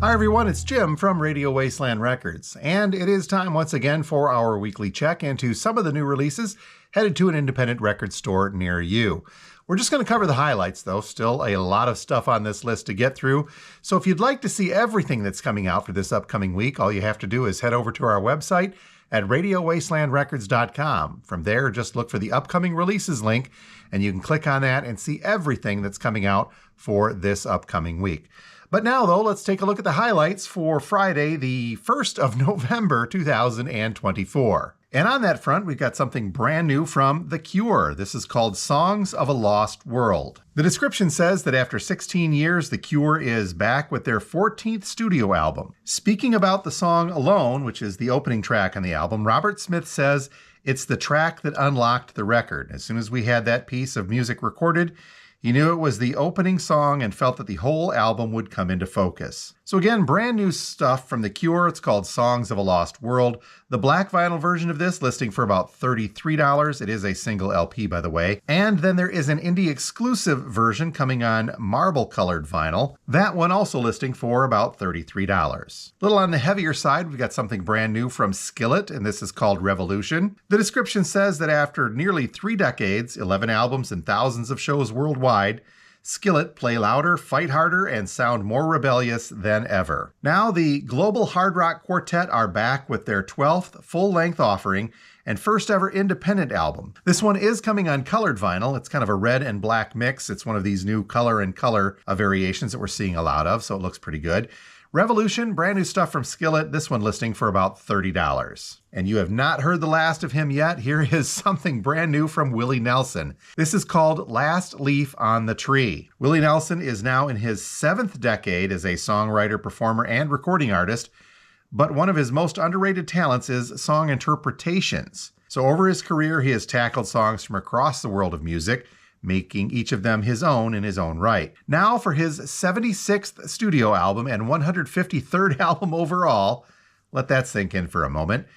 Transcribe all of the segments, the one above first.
Hi everyone, it's Jim from Radio Wasteland Records, and it is time once again for our weekly check into some of the new releases headed to an independent record store near you. We're just going to cover the highlights though, still a lot of stuff on this list to get through, so if you'd like to see everything that's coming out for this upcoming week, all you have to do is head over to our website at radiowastelandrecords.com. From there, just look for the upcoming releases link, and you can click on that and see everything that's coming out for this upcoming week. But now, though, let's take a look at the highlights for Friday, the 1st of November, 2024. And on that front, we've got something brand new from The Cure. This is called Songs of a Lost World. The description says that after 16 years, The Cure is back with their 14th studio album. Speaking about the song Alone, which is the opening track on the album, Robert Smith says it's the track that unlocked the record. As soon as we had that piece of music recorded, he knew it was the opening song and felt that the whole album would come into focus. So again, brand new stuff from The Cure. It's called Songs of a Lost World. The black vinyl version of this listing for about $33. It is a single LP, by the way. And then there is an indie exclusive version coming on marble colored vinyl. That one also listing for about $33. A little on the heavier side, we've got something brand new from Skillet, and this is called Revolution. The description says that after nearly 3 decades, 11 albums, and thousands of shows worldwide, Skillet play louder, fight harder, and sound more rebellious than ever. Now, the Global Hard Rock Quartet are back with their 12th full-length offering and first ever independent album. This one is coming on colored vinyl. It's kind of a red and black mix. It's one of these new color and color variations that we're seeing a lot of, so it looks pretty good. Revolution, brand new stuff from Skillet, this one listing for about $30. And you have not heard the last of him yet. Here is something brand new from Willie Nelson. This is called Last Leaf on the Tree. Willie Nelson is now in his 7th decade as a songwriter, performer, and recording artist, but one of his most underrated talents is song interpretations. So over his career, he has tackled songs from across the world of music, making each of them his own in his own right. Now for his 76th studio album and 153rd album overall, let that sink in for a moment,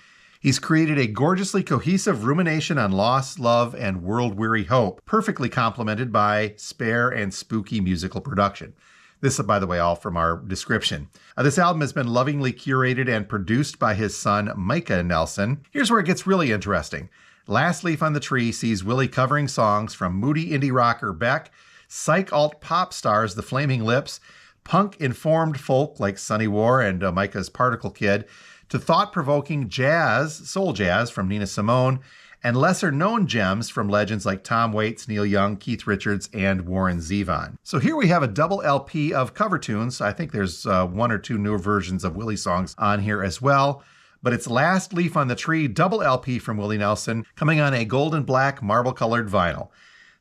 he's created a gorgeously cohesive rumination on loss, love, and world-weary hope, perfectly complemented by spare and spooky musical production. This, by the way, all from our description. This album has been lovingly curated and produced by his son, Micah Nelson. Here's where it gets really interesting. Last Leaf on the Tree sees Willie covering songs from moody indie rocker Beck, psych alt pop stars The Flaming Lips, punk-informed folk like Sunny War and Micah's Particle Kid, to thought-provoking jazz, soul jazz from Nina Simone, and lesser-known gems from legends like Tom Waits, Neil Young, Keith Richards, and Warren Zevon. So here we have a double LP of cover tunes. I think there's 1 or 2 newer versions of Willie songs on here as well. But it's Last Leaf on the Tree, double LP from Willie Nelson, coming on a gold and black marble-colored vinyl.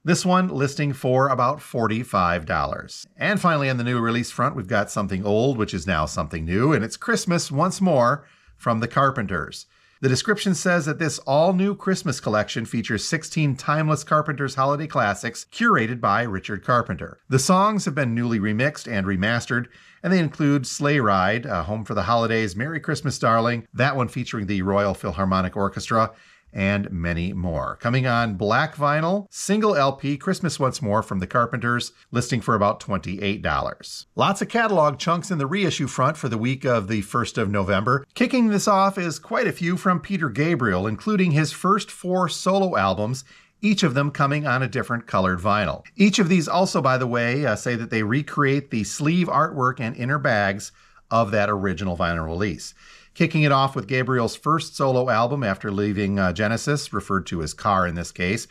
This one listing for about $45. And finally, on the new release front, we've got something old, which is now something new, and it's Christmas Once More from the Carpenters. The description says that this all-new Christmas collection features 16 timeless Carpenters holiday classics curated by Richard Carpenter. The songs have been newly remixed and remastered, and they include Sleigh Ride, Home for the Holidays, Merry Christmas Darling, that one featuring the Royal Philharmonic Orchestra, and many more. Coming on black vinyl, single LP, Christmas Once More from the Carpenters, listing for about $28. Lots of catalog chunks in the reissue front for the week of the 1st of November. Kicking this off is quite a few from Peter Gabriel, including his first 4 solo albums, each of them coming on a different colored vinyl. Each of these also, by the way, say that they recreate the sleeve artwork and inner bags of that original vinyl release. Kicking it off with Gabriel's first solo album after leaving Genesis, referred to as Car in this case.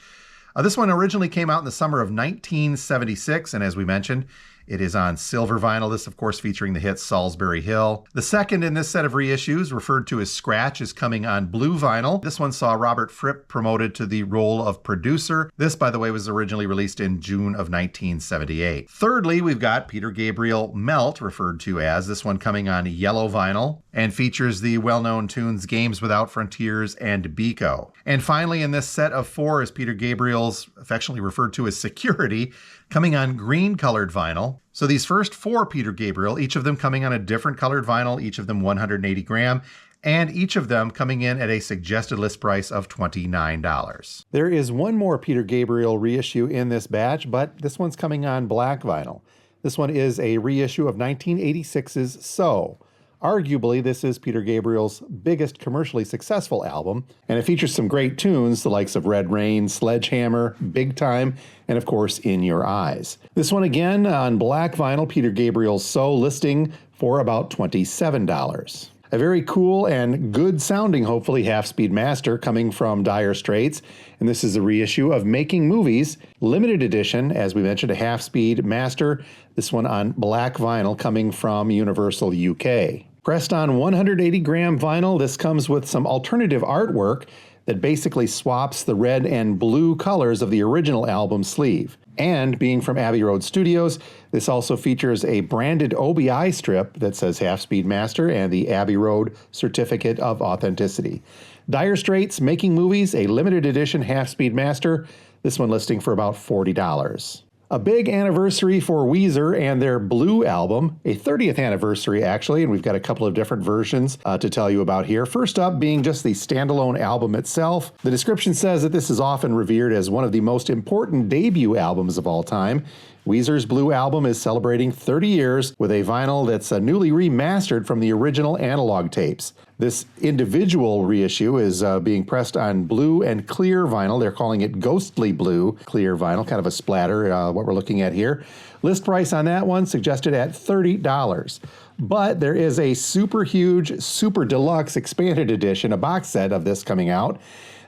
This one originally came out in the summer of 1976, and as we mentioned, it is on silver vinyl. This, of course, featuring the hit Salisbury Hill. The second in this set of reissues, referred to as Scratch, is coming on blue vinyl. This one saw Robert Fripp promoted to the role of producer. This, by the way, was originally released in June of 1978. Thirdly, we've got Peter Gabriel Melt, referred to as, this one coming on yellow vinyl, and features the well-known tunes Games Without Frontiers and Biko. And finally, in this set of 4 is Peter Gabriel's, affectionately referred to as Security, coming on green-colored vinyl. So these first 4 Peter Gabriel, each of them coming on a different colored vinyl, each of them 180 gram, and each of them coming in at a suggested list price of $29. There is one more Peter Gabriel reissue in this batch, but this one's coming on black vinyl. This one is a reissue of 1986's So. Arguably, this is Peter Gabriel's biggest commercially successful album, and it features some great tunes, the likes of Red Rain, Sledgehammer, Big Time, and of course, In Your Eyes. This one again on black vinyl, Peter Gabriel's So, listing for about $27. A very cool and good sounding, hopefully, half-speed master coming from Dire Straits, and this is a reissue of Making Movies, limited edition, as we mentioned, a half-speed master, this one on black vinyl coming from Universal UK. Pressed on 180-gram vinyl, this comes with some alternative artwork that basically swaps the red and blue colors of the original album sleeve. And being from Abbey Road Studios, this also features a branded OBI strip that says Half-Speed Master and the Abbey Road Certificate of Authenticity. Dire Straits Making Movies, a limited edition Half-Speed Master, this one listing for about $40. A big anniversary for Weezer and their Blue album, a 30th anniversary actually, and we've got a couple of different versions to tell you about here. First up being just the standalone album itself. The description says that this is often revered as one of the most important debut albums of all time. Weezer's Blue album is celebrating 30 years with a vinyl that's newly remastered from the original analog tapes. This individual reissue is being pressed on blue and clear vinyl. They're calling it ghostly blue clear vinyl, kind of a splatter, what we're looking at here. List price on that one suggested at $30. But there is a super huge, super deluxe expanded edition, a box set of this coming out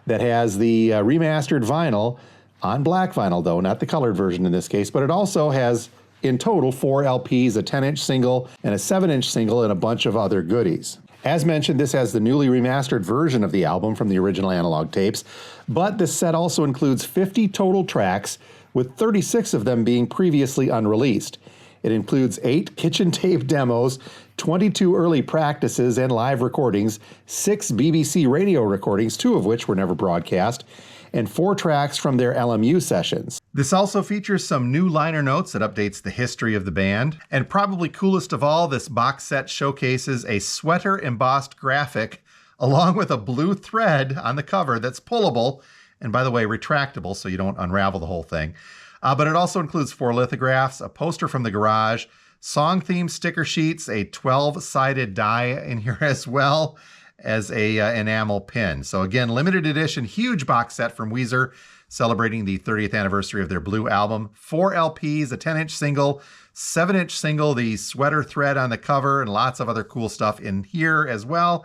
that has the remastered vinyl on black vinyl, though, not the colored version in this case, but it also has, in total, 4 LPs, a 10-inch single, and a 7-inch single, and a bunch of other goodies. As mentioned, this has the newly remastered version of the album from the original analog tapes, but this set also includes 50 total tracks, with 36 of them being previously unreleased. It includes 8 kitchen tape demos, 22 early practices and live recordings, 6 BBC radio recordings, 2 of which were never broadcast, and 4 tracks from their LMU sessions. This also features some new liner notes that updates the history of the band. And probably coolest of all, this box set showcases a sweater embossed graphic along with a blue thread on the cover that's pullable, and by the way, retractable so you don't unravel the whole thing. But it also includes 4 lithographs, a poster from the garage, song theme sticker sheets, a 12-sided die in here as well as a enamel pin. So again, limited edition, huge box set from Weezer, celebrating the 30th anniversary of their Blue album. 4 LPs, a 10-inch single, 7-inch single, the sweater thread on the cover, and lots of other cool stuff in here as well.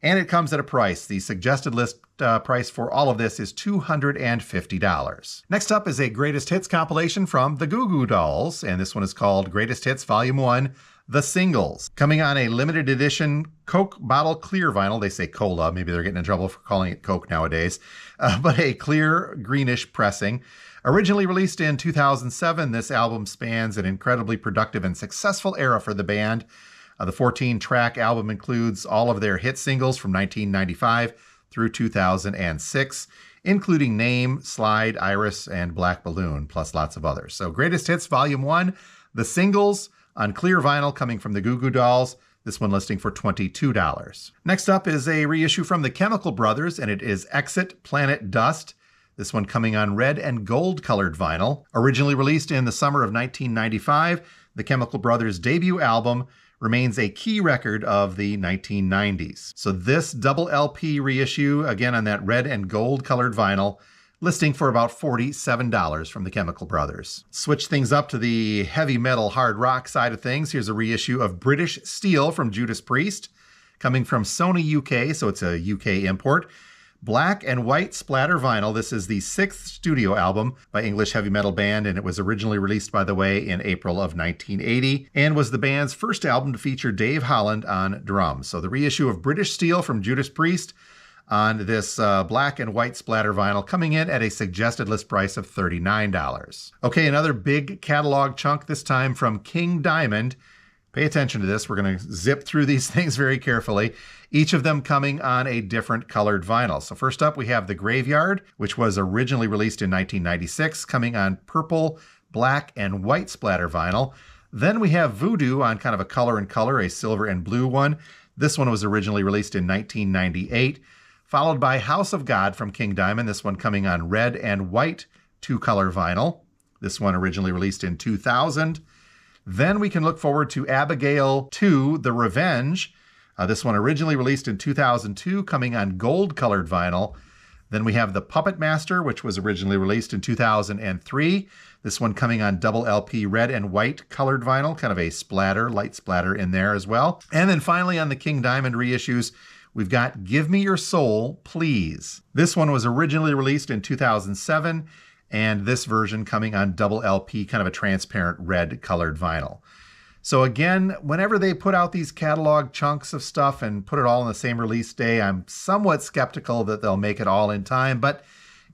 And it comes at a price. The suggested list price for all of this is $250. Next up is a greatest hits compilation from the Goo Goo Dolls, and this one is called Greatest Hits Volume 1, The Singles. Coming on a limited edition Coke bottle clear vinyl. They say cola. Maybe they're getting in trouble for calling it Coke nowadays. But a clear greenish pressing. Originally released in 2007, this album spans an incredibly productive and successful era for the band. The 14-track album includes all of their hit singles from 1995 through 2006, including Name, Slide, Iris, and Black Balloon, plus lots of others. So Greatest Hits Volume 1, The Singles, on clear vinyl coming from the Goo Goo Dolls, this one listing for $22. Next up is a reissue from the Chemical Brothers, and it is Exit Planet Dust. This one coming on red and gold colored vinyl. Originally released in the summer of 1995, the Chemical Brothers' debut album remains a key record of the 1990s. So this double LP reissue, again on that red and gold colored vinyl, listing for about $47 from the Chemical Brothers. Switch things up to the heavy metal hard rock side of things. Here's a reissue of British Steel from Judas Priest, coming from Sony UK, so it's a UK import. Black and white splatter vinyl. This is the 6th studio album by English heavy metal band, and it was originally released, by the way, in April of 1980, and was the band's first album to feature Dave Holland on drums. So the reissue of British Steel from Judas Priest on this black and white splatter vinyl, coming in at a suggested list price of $39. Okay, another big catalog chunk, this time from King Diamond. Pay attention to this. We're going to zip through these things very carefully, each of them coming on a different colored vinyl. So first up, we have The Graveyard, which was originally released in 1996, coming on purple, black, and white splatter vinyl. Then we have Voodoo on kind of a color and color, a silver and blue one. This one was originally released in 1998, followed by House of God from King Diamond, this one coming on red and white 2-color vinyl. This one originally released in 2000. Then we can look forward to Abigail 2, The Revenge. This one originally released in 2002, coming on gold-colored vinyl. Then we have The Puppet Master, which was originally released in 2003. This one coming on double LP red and white colored vinyl, kind of a splatter, light splatter in there as well. And then finally on the King Diamond reissues, we've got Give Me Your Soul, Please. This one was originally released in 2007, and this version coming on double LP, kind of a transparent red colored vinyl. So again, whenever they put out these catalog chunks of stuff and put it all on the same release day, I'm somewhat skeptical that they'll make it all in time, but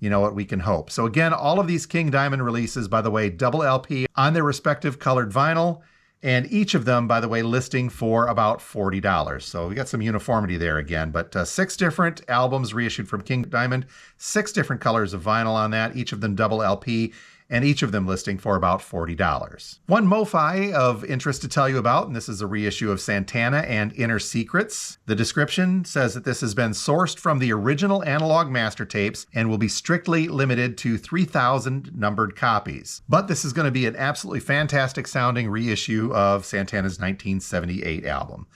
you know what, we can hope. So again, all of these King Diamond releases, by the way, double LP on their respective colored vinyl, and each of them, by the way, listing for about $40. So we got some uniformity there again, but 6 different albums reissued from King Diamond, 6 different colors of vinyl on that, each of them double LP, and each of them listing for about $40. One MoFi of interest to tell you about, and this is a reissue of Santana and Inner Secrets. The description says that this has been sourced from the original analog master tapes and will be strictly limited to 3,000 numbered copies. But this is going to be an absolutely fantastic sounding reissue of Santana's 1978 album.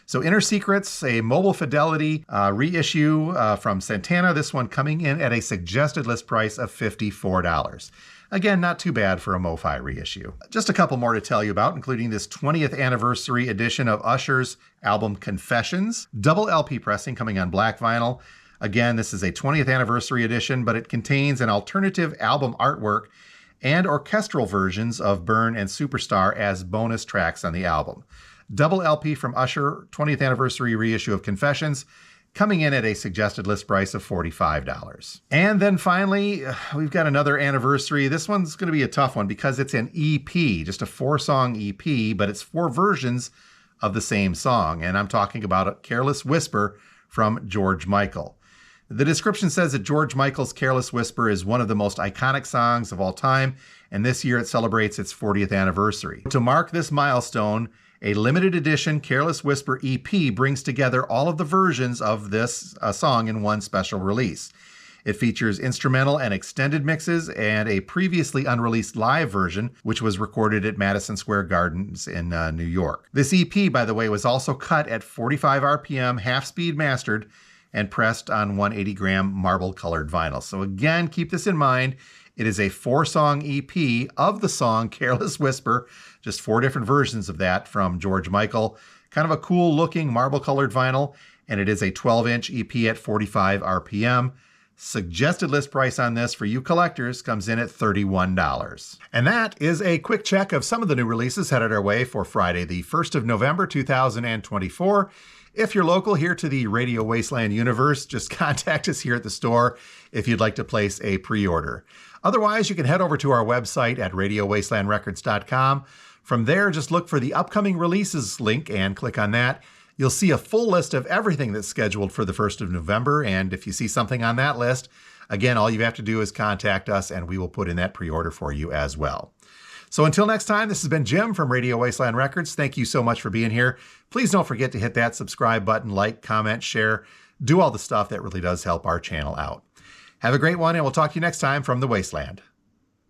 So Inner Secrets, a mobile fidelity reissue from Santana, this one coming in at a suggested list price of $54. Again, not too bad for a MoFi reissue. Just a couple more to tell you about, including this 20th anniversary edition of Usher's album Confessions, double LP pressing coming on black vinyl. Again, this is a 20th anniversary edition, but it contains an alternative album artwork and orchestral versions of Burn and Superstar as bonus tracks on the album. Double LP from Usher, 20th anniversary reissue of Confessions, coming in at a suggested list price of $45. And then finally, we've got another anniversary. This one's going to be a tough one because it's an EP, just a 4-song EP, but it's 4 versions of the same song. And I'm talking about Careless Whisper from George Michael. The description says that George Michael's Careless Whisper is one of the most iconic songs of all time, and this year it celebrates its 40th anniversary. To mark this milestone, a limited edition Careless Whisper EP brings together all of the versions of this song in one special release. It features instrumental and extended mixes and a previously unreleased live version, which was recorded at Madison Square Gardens in New York. This EP, by the way, was also cut at 45 RPM, half-speed mastered, and pressed on 180-gram marble-colored vinyl. So again, keep this in mind. It is a 4-song EP of the song Careless Whisper, just 4 different versions of that from George Michael. Kind of a cool looking marble colored vinyl, and it is a 12-inch EP at 45 RPM. Suggested list price on this for you collectors comes in at $31. And that is a quick check of some of the new releases headed our way for Friday, the 1st of November, 2024. If you're local here to the Radio Wasteland universe, just contact us here at the store if you'd like to place a pre-order. Otherwise, you can head over to our website at radiowastelandrecords.com. From there, just look for the upcoming releases link and click on that. You'll see a full list of everything that's scheduled for the 1st of November. And if you see something on that list, again, all you have to do is contact us and we will put in that pre-order for you as well. So until next time, this has been Jim from Radio Wasteland Records. Thank you so much for being here. Please don't forget to hit that subscribe button, like, comment, share, do all the stuff that really does help our channel out. Have a great one, and we'll talk to you next time from the Wasteland.